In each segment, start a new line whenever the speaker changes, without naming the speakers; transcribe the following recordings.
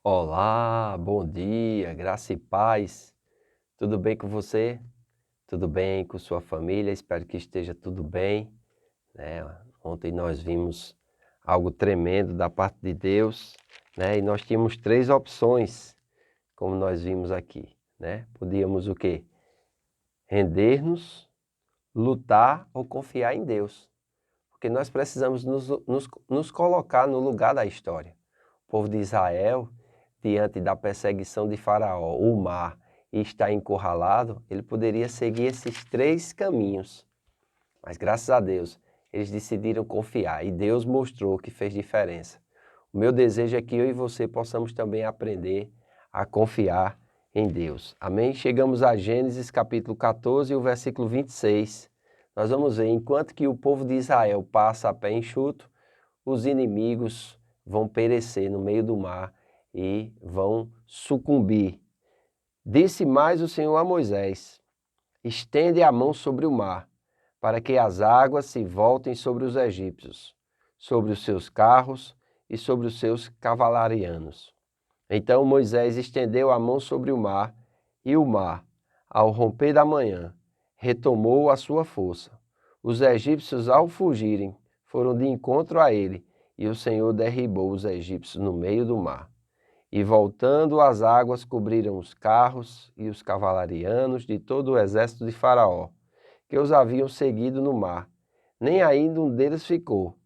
Olá, bom dia, graça e paz. Tudo bem com você? Tudo bem com sua família? Espero que esteja tudo bem, né? Ontem nós vimos algo tremendo da parte de Deus, né? E nós tínhamos três opções, como nós vimos aqui, né? Podíamos o quê? Render-nos, lutar ou confiar em Deus. Porque nós precisamos nos colocar no lugar da história. O povo de Israel, diante da perseguição de Faraó, o mar, e está encurralado, ele poderia seguir esses três caminhos. Mas graças a Deus, eles decidiram confiar e Deus mostrou que fez diferença. O meu desejo é que eu e você possamos também aprender a confiar em Deus. Amém? Chegamos a Gênesis capítulo 14 e o versículo 26. Nós vamos ver, enquanto que o povo de Israel passa a pé enxuto, os inimigos vão perecer no meio do mar e vão sucumbir. Disse mais o Senhor a Moisés: estende a mão sobre o mar, para que as águas se voltem sobre os egípcios, sobre os seus carros e sobre os seus cavalarianos. Então Moisés estendeu a mão sobre o mar, e o mar, ao romper da manhã, retomou a sua força. Os egípcios, ao fugirem, foram de encontro a ele, e o Senhor derribou os egípcios no meio do mar. E voltando as águas cobriram os carros e os cavalarianos de todo o exército de Faraó, que os haviam seguido no mar. Nem ainda um deles ficou.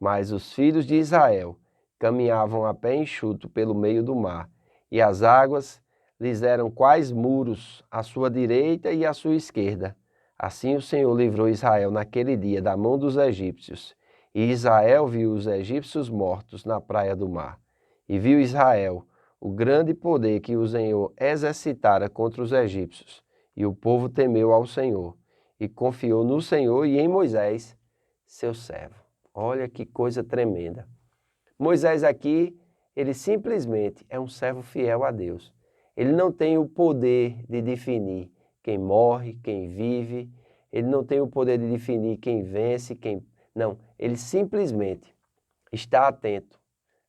Mas os filhos de Israel caminhavam a pé enxuto pelo meio do mar, e as águas lhes eram quais muros à sua direita e à sua esquerda. Assim o Senhor livrou Israel naquele dia da mão dos egípcios, e Israel viu os egípcios mortos na praia do mar. E viu Israel o grande poder que o Senhor exercitara contra os egípcios, e o povo temeu ao Senhor, e confiou no Senhor e em Moisés, seu servo. Olha que coisa tremenda. Moisés aqui, ele simplesmente é um servo fiel a Deus. Ele não tem o poder de definir quem morre, quem vive. Ele não tem o poder de definir quem vence, quem... Não, ele simplesmente está atento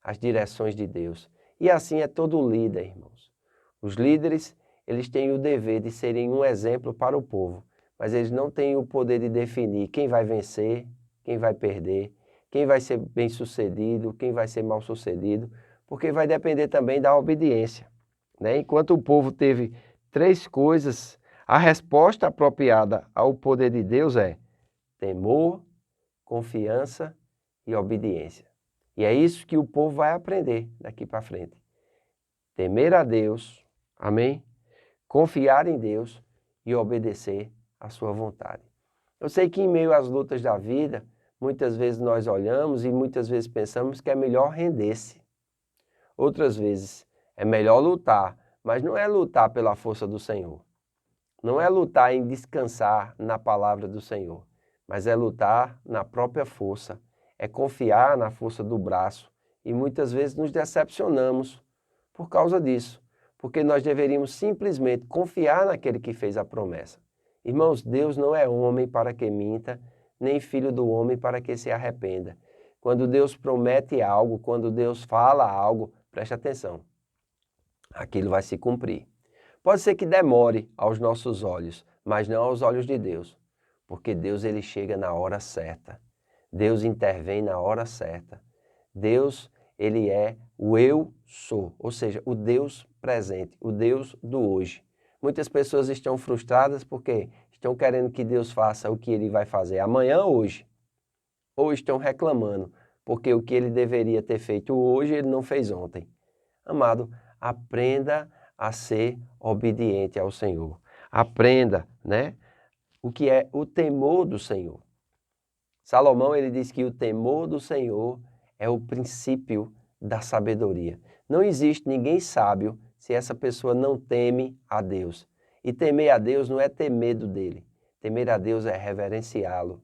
às direções de Deus. E assim é todo líder, irmãos. Os líderes, eles têm o dever de serem um exemplo para o povo, mas eles não têm o poder de definir quem vai vencer, quem vai perder, quem vai ser bem-sucedido, quem vai ser mal-sucedido, porque vai depender também da obediência, né? Enquanto o povo teve três coisas, a resposta apropriada ao poder de Deus é temor, confiança e obediência. E é isso que o povo vai aprender daqui para frente. Temer a Deus, amém? Confiar em Deus e obedecer à sua vontade. Eu sei que em meio às lutas da vida, muitas vezes nós olhamos e muitas vezes pensamos que é melhor render-se. Outras vezes é melhor lutar, mas não é lutar pela força do Senhor. Não é lutar em descansar na palavra do Senhor, mas é lutar na própria força, é confiar na força do braço e muitas vezes nos decepcionamos por causa disso, porque nós deveríamos simplesmente confiar naquele que fez a promessa. Irmãos, Deus não é homem para que minta, nem filho do homem para que se arrependa. Quando Deus promete algo, quando Deus fala algo, preste atenção, aquilo vai se cumprir. Pode ser que demore aos nossos olhos, mas não aos olhos de Deus, porque Deus ele chega na hora certa. Deus intervém na hora certa. Deus, ele é o eu sou, ou seja, o Deus presente, o Deus do hoje. Muitas pessoas estão frustradas porque estão querendo que Deus faça o que ele vai fazer amanhã ou hoje, ou estão reclamando porque o que ele deveria ter feito hoje ele não fez ontem. Amado, aprenda a ser obediente ao Senhor. Aprenda, né, o que é o temor do Senhor. Salomão, ele diz que o temor do Senhor é o princípio da sabedoria. Não existe ninguém sábio se essa pessoa não teme a Deus. E temer a Deus não é ter medo dele. Temer a Deus é reverenciá-lo.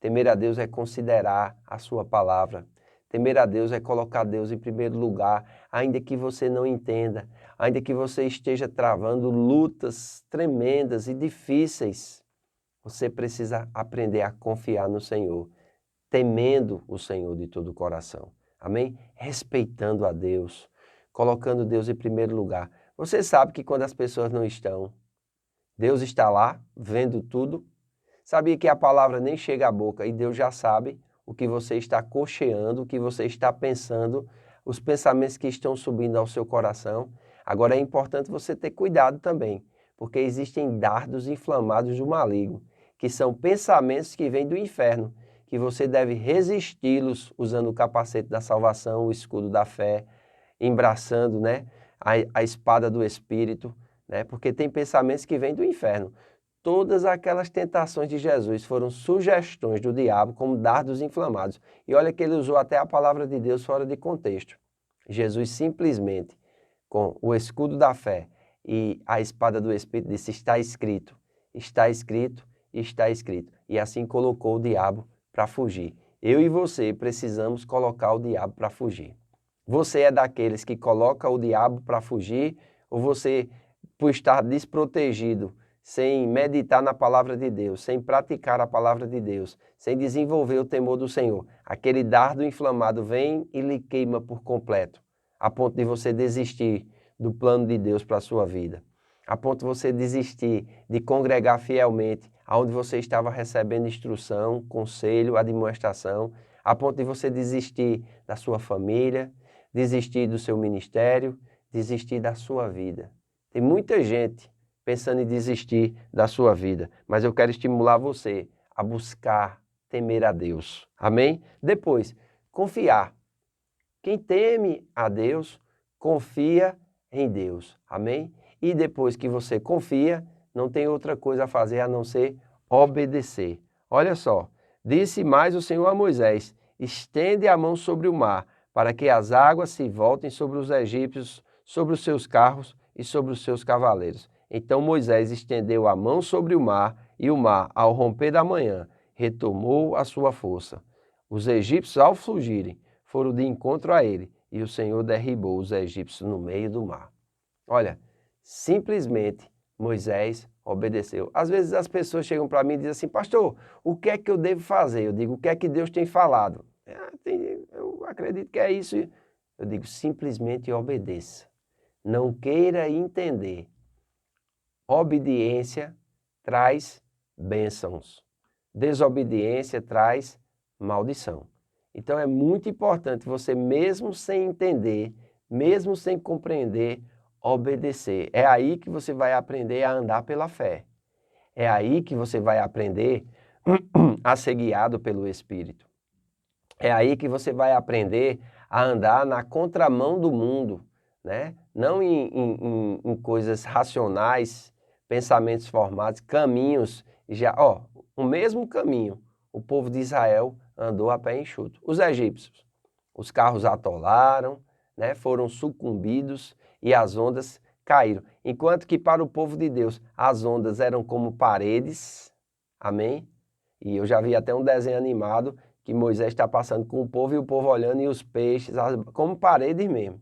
Temer a Deus é considerar a sua palavra. Temer a Deus é colocar Deus em primeiro lugar, ainda que você não entenda, ainda que você esteja travando lutas tremendas e difíceis. Você precisa aprender a confiar no Senhor, temendo o Senhor de todo o coração. Amém? Respeitando a Deus, colocando Deus em primeiro lugar. Você sabe que quando as pessoas não estão, Deus está lá, vendo tudo. Sabia que a palavra nem chega à boca e Deus já sabe o que você está cocheando, o que você está pensando, os pensamentos que estão subindo ao seu coração. Agora é importante você ter cuidado também, porque existem dardos inflamados do maligno, que são pensamentos que vêm do inferno, que você deve resisti-los usando o capacete da salvação, o escudo da fé, embraçando, né, a espada do Espírito, né, porque tem pensamentos que vêm do inferno. Todas aquelas tentações de Jesus foram sugestões do diabo como dardos inflamados. E olha que ele usou até a palavra de Deus fora de contexto. Jesus simplesmente, com o escudo da fé e a espada do Espírito, disse: está escrito, está escrito, está escrito. E assim colocou o diabo para fugir. Eu e você precisamos colocar o diabo para fugir. Você é daqueles que coloca o diabo para fugir, ou você, por estar desprotegido, sem meditar na palavra de Deus, sem praticar a palavra de Deus, sem desenvolver o temor do Senhor, aquele dardo inflamado vem e lhe queima por completo, a ponto de você desistir do plano de Deus para a sua vida, a ponto de você desistir de congregar fielmente, aonde você estava recebendo instrução, conselho, admoestação, a ponto de você desistir da sua família, desistir do seu ministério, desistir da sua vida. Tem muita gente pensando em desistir da sua vida, mas eu quero estimular você a buscar temer a Deus. Amém? Depois, confiar. Quem teme a Deus, confia em Deus. Amém? E depois que você confia, não tem outra coisa a fazer a não ser obedecer. Olha só, disse mais o Senhor a Moisés: estende a mão sobre o mar, para que as águas se voltem sobre os egípcios, sobre os seus carros e sobre os seus cavaleiros. Então Moisés estendeu a mão sobre o mar, e o mar, ao romper da manhã, retomou a sua força. Os egípcios, ao fugirem, foram de encontro a ele, e o Senhor derribou os egípcios no meio do mar. Olha, simplesmente Moisés obedeceu. Às vezes as pessoas chegam para mim e dizem assim: pastor, o que é que eu devo fazer? Eu digo: o que é que Deus tem falado? Eu acredito que é isso. Eu digo: simplesmente obedeça. Não queira entender. Obediência traz bênçãos. Desobediência traz maldição. Então é muito importante você, mesmo sem entender, mesmo sem compreender, obedecer. É aí que você vai aprender a andar pela fé. É aí que você vai aprender a ser guiado pelo Espírito. É aí que você vai aprender a andar na contramão do mundo, né? Não em coisas racionais, pensamentos formados, caminhos, o mesmo caminho o povo de Israel andou a pé enxuto. Os egípcios, os carros atolaram, né? Foram sucumbidos e as ondas caíram. Enquanto que para o povo de Deus as ondas eram como paredes, amém? E eu já vi até um desenho animado que Moisés está passando com o povo e o povo olhando e os peixes como paredes mesmo.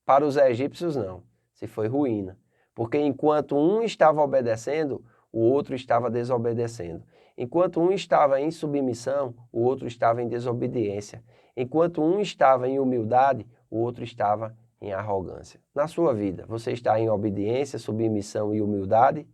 Para os egípcios não, se foi ruína. Porque enquanto um estava obedecendo, o outro estava desobedecendo. Enquanto um estava em submissão, o outro estava em desobediência. Enquanto um estava em humildade, o outro estava em arrogância. Na sua vida, você está em obediência, submissão e humildade?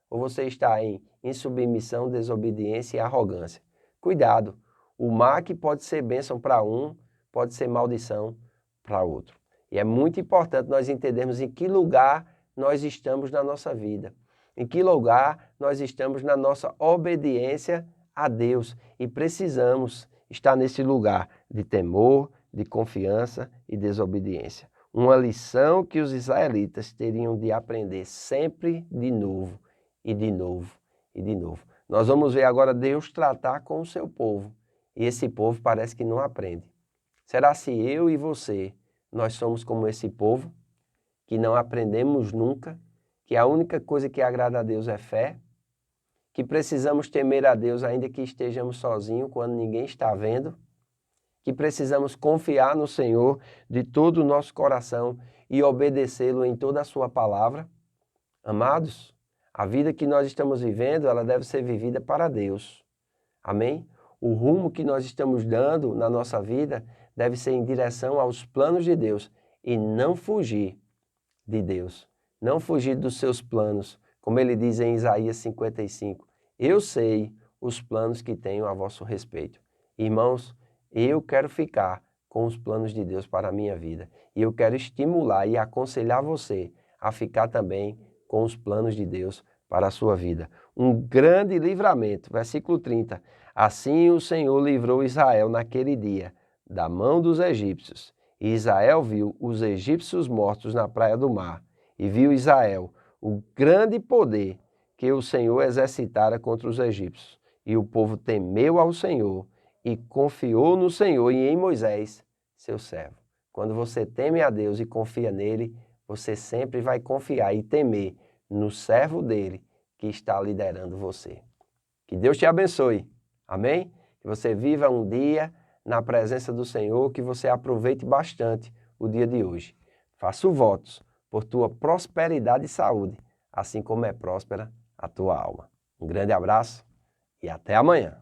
Ou você está em insubmissão, desobediência e arrogância? Cuidado, o mar que pode ser bênção para um, pode ser maldição para outro. E é muito importante nós entendermos em que lugar nós estamos na nossa vida. Em que lugar nós estamos na nossa obediência a Deus. E precisamos estar nesse lugar de temor, de confiança e desobediência. Uma lição que os israelitas teriam de aprender sempre de novo, e de novo, e de novo. Nós vamos ver agora Deus tratar com o seu povo. E esse povo parece que não aprende. Será se eu e você, nós somos como esse povo, que não aprendemos nunca, que a única coisa que agrada a Deus é fé, que precisamos temer a Deus ainda que estejamos sozinhos, quando ninguém está vendo, que precisamos confiar no Senhor de todo o nosso coração e obedecê-lo em toda a sua palavra? Amados, a vida que nós estamos vivendo, ela deve ser vivida para Deus. Amém? O rumo que nós estamos dando na nossa vida deve ser em direção aos planos de Deus e não fugir de Deus, não fugir dos seus planos, como ele diz em Isaías 55, eu sei os planos que tenho a vosso respeito. Irmãos, eu quero ficar com os planos de Deus para a minha vida e eu quero estimular e aconselhar você a ficar também com os planos de Deus para a sua vida. Um grande livramento, versículo 30, assim o Senhor livrou Israel naquele dia da mão dos egípcios. E Israel viu os egípcios mortos na praia do mar, e viu Israel o grande poder que o Senhor exercitara contra os egípcios. E o povo temeu ao Senhor e confiou no Senhor e em Moisés, seu servo. Quando você teme a Deus e confia nele, você sempre vai confiar e temer no servo dele que está liderando você. Que Deus te abençoe. Amém? Que você viva um dia na presença do Senhor, que você aproveite bastante o dia de hoje. Faço votos por tua prosperidade e saúde, assim como é próspera a tua alma. Um grande abraço e até amanhã.